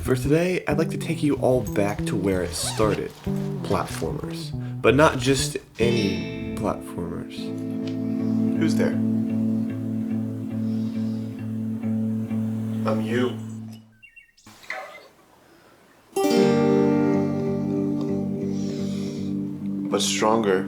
For today, I'd like to take you all back to where it started, platformers. But not just any platformers. Who's there? I'm you. But stronger.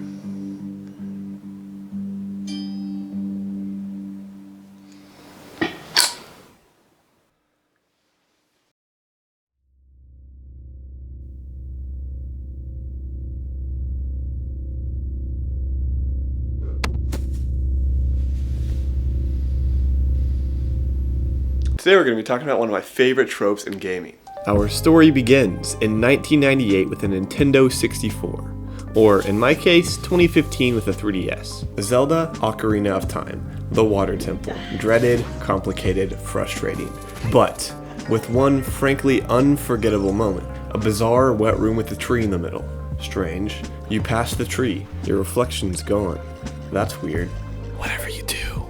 Today we're going to be talking about one of my favorite tropes in gaming. Our story begins in 1998 with a Nintendo 64, or in my case, 2015 with a 3DS. Zelda Ocarina of Time, the Water Temple. Dreaded, complicated, frustrating. But with one frankly unforgettable moment, a bizarre wet room with a tree in the middle. Strange. You pass the tree, your reflection's gone. That's weird. Whatever you do,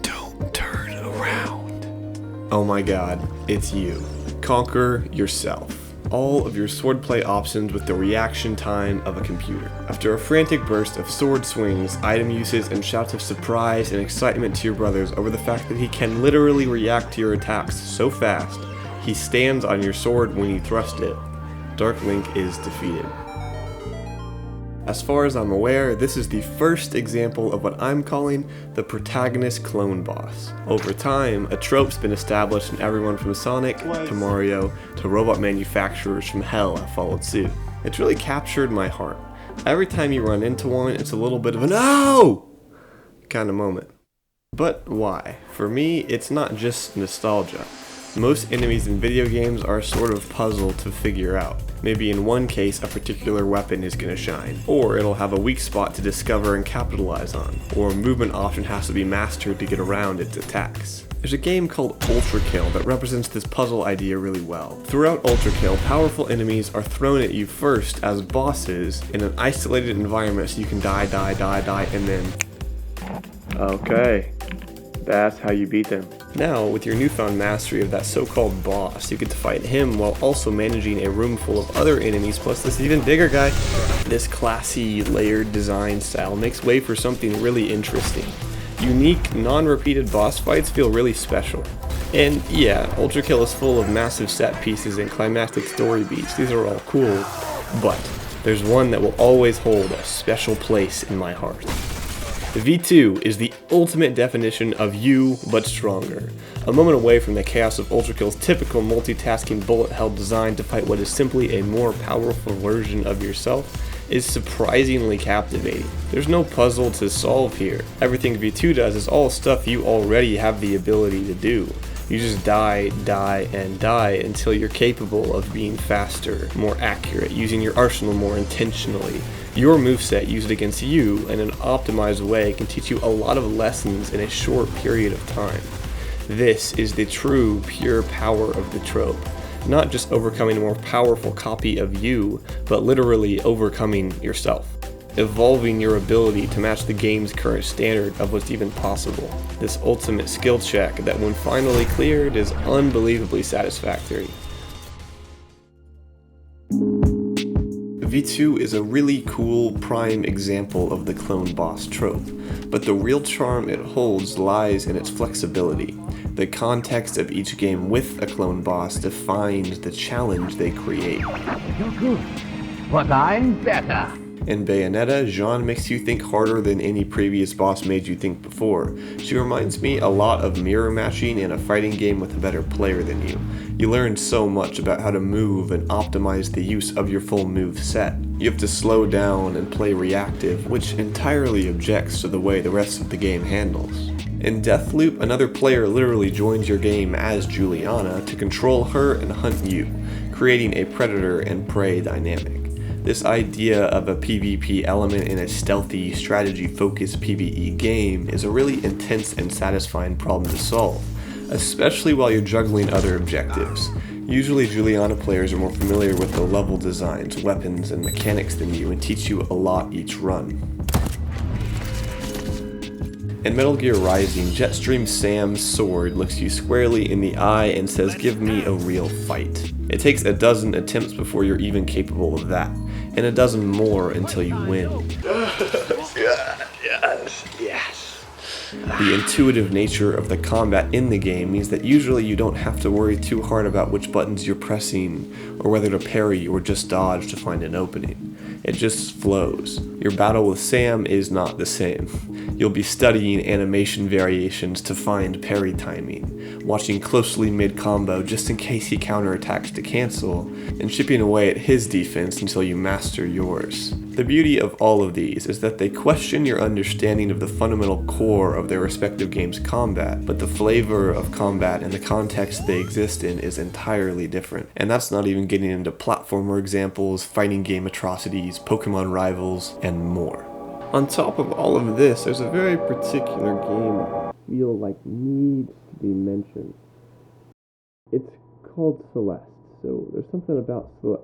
don't turn around. Oh my god, it's you. Conquer yourself. All of your swordplay options with the reaction time of a computer. After a frantic burst of sword swings, item uses, and shouts of surprise and excitement to your brothers over the fact that he can literally react to your attacks so fast, he stands on your sword when you thrust it, Dark Link is defeated. As far as I'm aware, this is the first example of what I'm calling the protagonist clone boss. Over time, a trope's been established and everyone from Sonic to Mario to robot manufacturers from hell have followed suit. It's really captured my heart. Every time you run into one, it's a little bit of an "oh!" kind of moment. But why? For me, it's not just nostalgia. Most enemies in video games are a sort of puzzle to figure out. Maybe in one case a particular weapon is going to shine, or it'll have a weak spot to discover and capitalize on, or a movement option has to be mastered to get around its attacks. There's a game called Ultra Kill that represents this puzzle idea really well. Throughout Ultra Kill, powerful enemies are thrown at you first as bosses in an isolated environment so you can die, and then... Okay, that's how you beat them. Now, with your newfound mastery of that so-called boss, you get to fight him while also managing a room full of other enemies plus this even bigger guy. This classy, layered design style makes way for something really interesting. Unique, non-repeated boss fights feel really special. And yeah, Ultra Kill is full of massive set pieces and climactic story beats. These are all cool, but there's one that will always hold a special place in my heart. V2 is the ultimate definition of you, but stronger. A moment away from the chaos of Ultra Kill's typical multitasking bullet hell design to fight what is simply a more powerful version of yourself is surprisingly captivating. There's no puzzle to solve here. Everything V2 does is all stuff you already have the ability to do. You just die until you're capable of being faster, more accurate, using your arsenal more intentionally. Your moveset used against you in an optimized way can teach you a lot of lessons in a short period of time. This is the true, pure power of the trope. Not just overcoming a more powerful copy of you, but literally overcoming yourself. Evolving your ability to match the game's current standard of what's even possible. This ultimate skill check that when finally cleared is unbelievably satisfactory. V2 is a really cool prime example of the clone boss trope, but the real charm it holds lies in its flexibility. The context of each game with a clone boss defines the challenge they create. You're good, but I'm better. In Bayonetta, Jeanne makes you think harder than any previous boss made you think before. She reminds me a lot of mirror matching in a fighting game with a better player than you. You learn so much about how to move and optimize the use of your full move set. You have to slow down and play reactive, which entirely objects to the way the rest of the game handles. In Deathloop, another player literally joins your game as Juliana to control her and hunt you, creating a predator and prey dynamic. This idea of a PvP element in a stealthy, strategy-focused PvE game is a really intense and satisfying problem to solve, especially while you're juggling other objectives. Usually Juliana players are more familiar with the level designs, weapons, and mechanics than you and teach you a lot each run. In Metal Gear Rising, Jetstream Sam's sword looks you squarely in the eye and says, "Give me a real fight." It takes a dozen attempts before you're even capable of that, and a dozen more until you win. Yes. The intuitive nature of the combat in the game means that usually you don't have to worry too hard about which buttons you're pressing, or whether to parry or just dodge to find an opening. It just flows. Your battle with Sam is not the same. You'll be studying animation variations to find parry timing, watching closely mid-combo just in case he counterattacks to cancel, and chipping away at his defense until you master yours. The beauty of all of these is that they question your understanding of the fundamental core of their respective game's combat, but the flavor of combat and the context they exist in is entirely different. And that's not even getting into platformer examples, fighting game atrocities, Pokemon rivals, and more. On top of all of this, there's a very particular game I feel like needs to be mentioned. It's called Celeste, so there's something about Celeste.